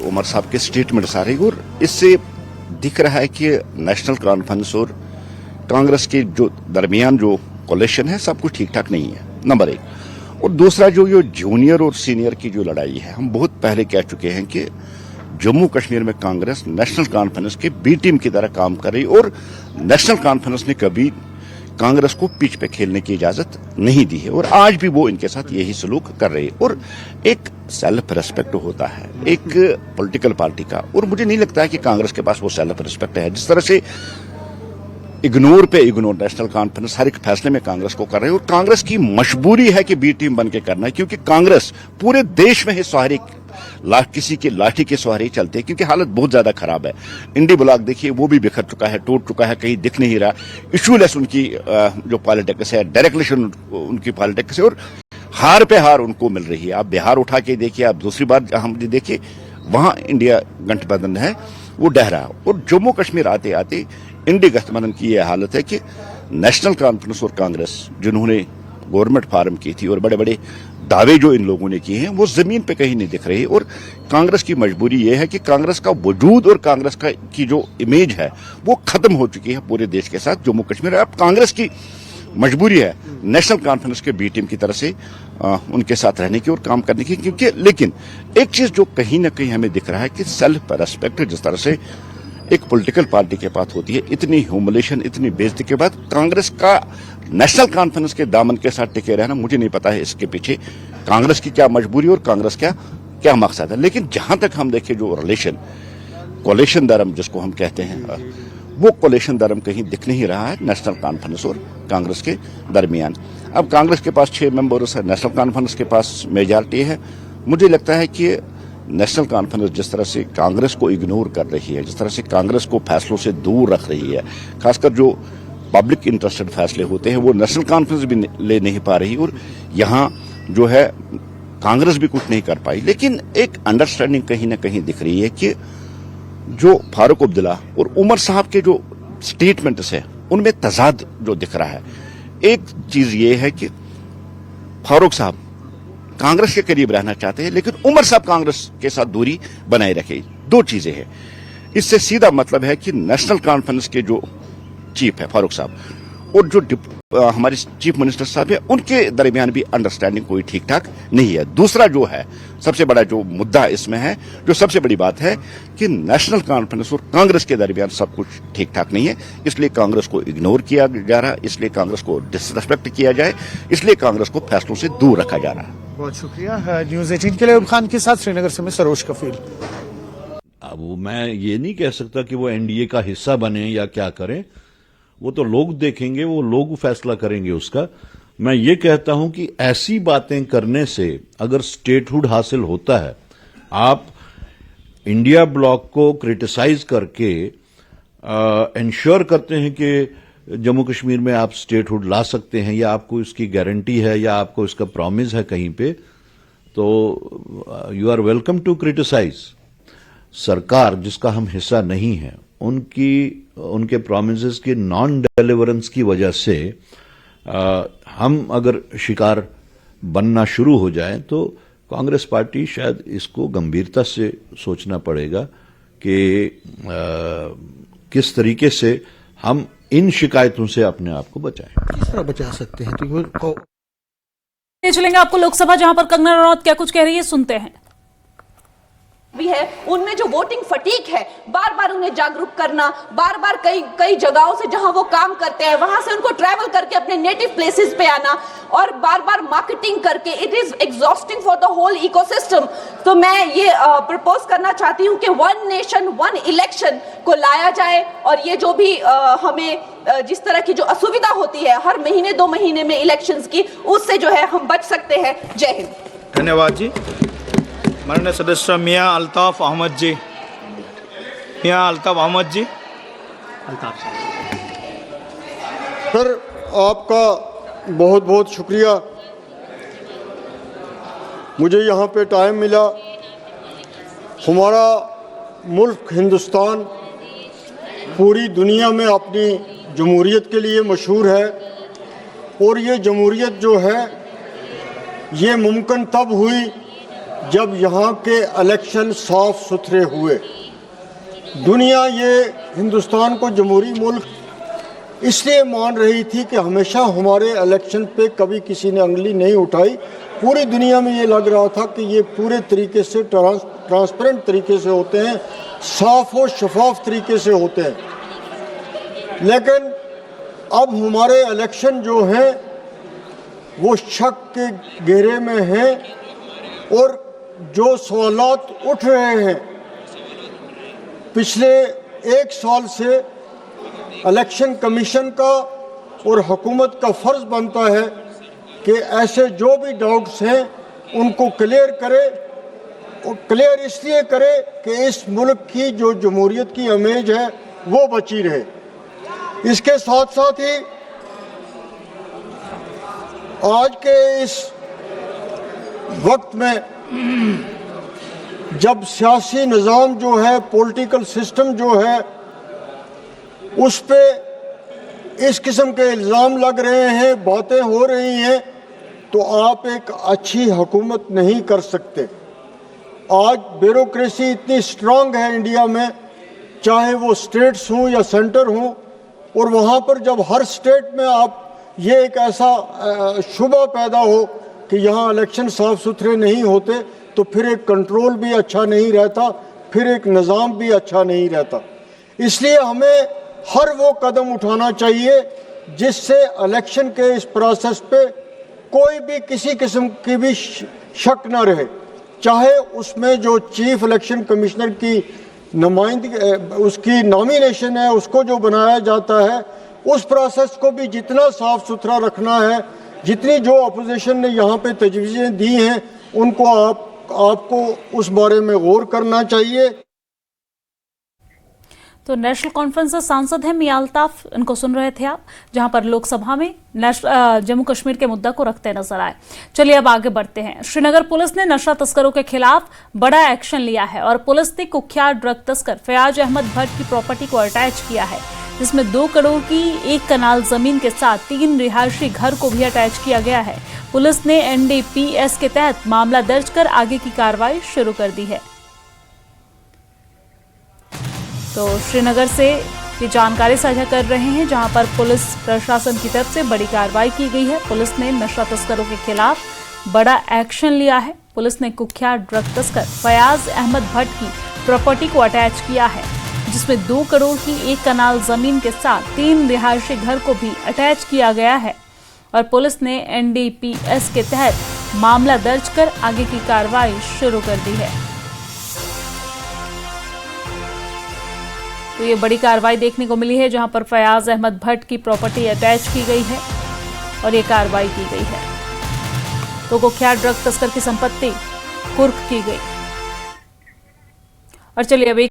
उमर साहब के स्टेटमेंट्स आ रही और इससे दिख रहा है कि नेशनल कॉन्फ्रेंस और कांग्रेस के जो दरमियान जो कोलिशन है सब कुछ ठीक ठाक नहीं है, नंबर एक। और दूसरा जो जूनियर और सीनियर की जो लड़ाई है, हम बहुत पहले कह चुके हैं कि जम्मू कश्मीर में कांग्रेस नेशनल कॉन्फ्रेंस के बी टीम की तरह काम कर रही और नेशनल कॉन्फ्रेंस ने कभी कांग्रेस को पिच पे खेलने की इजाजत नहीं दी है और आज भी वो इनके साथ यही सलूक कर रही है। और एक सेल्फ रेस्पेक्ट होता है एक पॉलिटिकल पार्टी का, और मुझे नहीं लगता है कि कांग्रेस के पास वो सेल्फ रेस्पेक्ट है। जिस तरह से इग्नोर पे इग्नोर नेशनल कॉन्फ्रेंस हर एक फैसले में कांग्रेस को कर रहे हैं और कांग्रेस की मजबूरी है कि बी टीम बन के करना है, क्योंकि कांग्रेस पूरे देश में ही सहारे किसी के लाठी के सहारे चलते हैं, क्योंकि हालत बहुत ज्यादा खराब है। इंडी ब्लॉक देखिए वो भी बिखर चुका है, टूट चुका है, कहीं दिख नहीं रहा। इशूलेस उनकी जो पॉलिटिक्स है, डायरेक्शन उनकी पॉलिटिक्स है और हार पे हार उनको मिल रही है। आप बिहार उठा के देखिए, आप दूसरी बार हम देखिए वहां इंडिया गठबंधन है वो डहरा। और जम्मू कश्मीर आते आते इंडी गठबंधन की यह हालत है कि नेशनल कॉन्फ्रेंस और कांग्रेस जिन्होंने गवर्नमेंट फार्म की थी और बड़े बड़े दावे जो इन लोगों ने किए हैं वो जमीन पे कहीं नहीं दिख रहे। और कांग्रेस की मजबूरी यह है कि कांग्रेस का वजूद और कांग्रेस की जो इमेज है वो खत्म हो चुकी है पूरे देश के साथ जम्मू कश्मीर। अब कांग्रेस की मजबूरी है नेशनल कॉन्फ्रेंस के बी टीम की तरह से उनके साथ रहने की और काम करने की, क्योंकि लेकिन एक चीज जो कहीं ना कहीं हमें दिख रहा है कि सेल्फ रेस्पेक्ट जिस तरह से एक पॉलिटिकल पार्टी के पास होती है, इतनी ह्यूमिलेशन इतनी बेइज्जती के बाद कांग्रेस का नेशनल कॉन्फ्रेंस के दामन के साथ टिके रहना, मुझे नहीं पता है इसके पीछे कांग्रेस की क्या मजबूरी और कांग्रेस क्या मकसद है। लेकिन जहां तक हम देखें जो रिलेशन कोलिशन धर्म जिसको हम कहते हैं, वो कोलिशन धर्म कहीं दिख नहीं रहा है नेशनल कॉन्फ्रेंस और कांग्रेस के दरमियान। अब कांग्रेस के पास 6 मेंबर्स है, नेशनल कॉन्फ्रेंस के पास मेजॉरिटी है। मुझे लगता है कि नेशनल कॉन्फ्रेंस जिस तरह से कांग्रेस को इग्नोर कर रही है, जिस तरह से कांग्रेस को फैसलों से दूर रख रही है, खासकर जो पब्लिक इंटरेस्टेड फैसले होते हैं वो नेशनल कॉन्फ्रेंस भी ले नहीं पा रही और यहाँ जो है कांग्रेस भी कुछ नहीं कर पाई। लेकिन एक अंडरस्टैंडिंग कहीं ना कहीं दिख रही है कि जो फारूक अब्दुल्ला और उमर साहब के जो स्टेटमेंट्स है उनमें तजाद जो दिख रहा है। एक चीज ये है कि फारूक साहब कांग्रेस के करीब रहना चाहते हैं लेकिन उमर साहब कांग्रेस के साथ दूरी बनाए रखे। दो चीजें हैं, इससे सीधा मतलब है कि नेशनल कॉन्फ्रेंस के जो चीफ है फारूक साहब और जो हमारे चीफ मिनिस्टर साहब है उनके दरमियान भी अंडरस्टैंडिंग कोई ठीक ठाक नहीं है। दूसरा जो है सबसे बड़ा जो मुद्दा इसमें है, जो सबसे बड़ी बात है कि नेशनल कॉन्फ्रेंस और कांग्रेस के दरमियान सब कुछ ठीक ठाक नहीं है, इसलिए कांग्रेस को इग्नोर किया जा रहा है, इसलिए कांग्रेस को डिसरेस्पेक्ट किया जाए, इसलिए कांग्रेस को फैसलों से दूर रखा जा रहा है। बहुत शुक्रिया। न्यूज़ 18 के लिए उम खान के साथ श्रीनगर से मैं सरोज कफील। अब मैं ये नहीं कह सकता कि वो एनडीए का हिस्सा बने या क्या करें, वो तो लोग देखेंगे, वो लोग फैसला करेंगे उसका। मैं ये कहता हूं कि ऐसी बातें करने से अगर स्टेटहुड हासिल होता है, आप इंडिया ब्लॉक को क्रिटिसाइज करके इंश्योर करते हैं कि जम्मू कश्मीर में आप स्टेटहुड ला सकते हैं या आपको इसकी गारंटी है या आपको इसका प्रॉमिस है कहीं पे, तो you are welcome to criticise. सरकार जिसका हम हिस्सा नहीं है उनके प्रॉमिसेस की नॉन डिलीवरेंस की वजह से हम अगर शिकार बनना शुरू हो जाए तो कांग्रेस पार्टी शायद इसको गंभीरता से सोचना पड़ेगा कि किस तरीके से हम इन शिकायतों से अपने आप को बचाएं। किस तरह बचा सकते हैं? चलेंगे आपको लोकसभा, जहां पर कंगना रनौत क्या कुछ कह रही है, सुनते हैं। भी है उनमें जो वोटिंग फटीक है, बार बार उन्हें जागरूक करना, बार बार कई जगहों से जहां वो काम करते हैं वहां से उनको ट्रैवल करके अपने नेटिव प्लेसेस पे आना और बार बार मार्केटिंग करके, it is exhausting for the whole ecosystem. तो मैं ये प्रपोज करना चाहती हूँ कि 1 नेशन 1 इलेक्शन को लाया जाए और ये जो भी हमें जिस तरह की जो असुविधा होती है हर महीने 2 महीने में इलेक्शंस की, उससे जो है हम बच सकते हैं। जय हिंद। धन्यवाद जी। माननीय सदस्य मियां अल्ताफ अहमद जी। सर, आपका बहुत बहुत शुक्रिया, मुझे यहाँ पे टाइम मिला। हमारा मुल्क हिंदुस्तान पूरी दुनिया में अपनी जमहूरियत के लिए मशहूर है और ये जमहूरियत जो है ये मुमकिन तब हुई जब यहाँ के इलेक्शन साफ सुथरे हुए। दुनिया ये हिंदुस्तान को जमहूरी मुल्क इसलिए मान रही थी कि हमेशा हमारे इलेक्शन पे कभी किसी ने उंगली नहीं उठाई। पूरी दुनिया में ये लग रहा था कि ये पूरे तरीके से ट्रांसपेरेंट तरीके से होते हैं, साफ और शफाफ तरीके से होते हैं। लेकिन अब हमारे इलेक्शन जो हैं वो शक के घेरे में हैं और जो सवालात उठ रहे हैं पिछले एक साल से इलेक्शन कमीशन का और हुकूमत का फ़र्ज़ बनता है कि ऐसे जो भी डाउट्स हैं उनको क्लियर करे, और क्लियर इसलिए करे कि इस मुल्क की जो जमहूरियत की इमेज है वो बची रहे। इसके साथ साथ ही आज के इस वक्त में जब सियासी निज़ाम जो है, पॉलिटिकल सिस्टम जो है, उस पे इस किस्म के इल्ज़ाम लग रहे हैं, बातें हो रही हैं, तो आप एक अच्छी हुकूमत नहीं कर सकते। आज ब्यूरोक्रेसी इतनी स्ट्रांग है इंडिया में, चाहे वो स्टेट्स हों या सेंटर हों, और वहाँ पर जब हर स्टेट में आप ये एक ऐसा शुबा पैदा हो कि यहाँ इलेक्शन साफ सुथरे नहीं होते, तो फिर एक कंट्रोल भी अच्छा नहीं रहता, फिर एक निज़ाम भी अच्छा नहीं रहता। इसलिए हमें हर वो कदम उठाना चाहिए जिससे इलेक्शन के इस प्रोसेस पे कोई भी किसी किस्म की भी शक ना रहे। चाहे उसमें जो चीफ इलेक्शन कमिश्नर की नुमाइंदगी, उसकी नॉमिनेशन है, उसको जो बनाया जाता है, उस प्रोसेस को भी जितना साफ सुथरा रखना है, जितनी जो अपोजिशन ने यहाँ पे तजवीज़ें दी हैं उनको आपको उस बारे में गौर करना चाहिए। तो नेशनल कॉन्फ्रेंस से सांसद हैं मियां अल्ताफ, इनको सुन रहे थे आप, जहां पर लोकसभा में जम्मू कश्मीर के मुद्दा को रखते नजर आए। चलिए अब आगे बढ़ते हैं। श्रीनगर पुलिस ने नशा तस्करों के खिलाफ बड़ा एक्शन लिया है और पुलिस ने कुख्यात ड्रग तस्कर फयाज अहमद भट्ट की प्रॉपर्टी को अटैच किया है, जिसमें 2 करोड़ की 1 कनाल जमीन के साथ 3 रिहायशी घर को भी अटैच किया गया है। पुलिस ने NDPS के तहत मामला दर्ज कर आगे की कार्रवाई शुरू कर दी है। तो श्रीनगर से ये जानकारी साझा कर रहे हैं, जहां पर पुलिस प्रशासन की तरफ से बड़ी कार्रवाई की गई है। पुलिस ने नशा तस्करों के खिलाफ बड़ा एक्शन लिया है। पुलिस ने कुख्यात ड्रग तस्कर फयाज अहमद भट्ट की प्रॉपर्टी को अटैच किया है, जिसमें 2 करोड़ की 1 कनाल जमीन के साथ 3 रिहायशी घर को भी अटैच किया गया है और पुलिस ने NDPS के तहत मामला दर्ज कर आगे की कार्रवाई शुरू कर दी है। तो ये बड़ी कार्रवाई देखने को मिली है, जहां पर फयाज अहमद भट्ट की प्रॉपर्टी अटैच की गई है और ये कार्रवाई की गई है। तो कुख्यात ड्रग तस्कर की संपत्ति कुर्क की गई। और चलिए अभी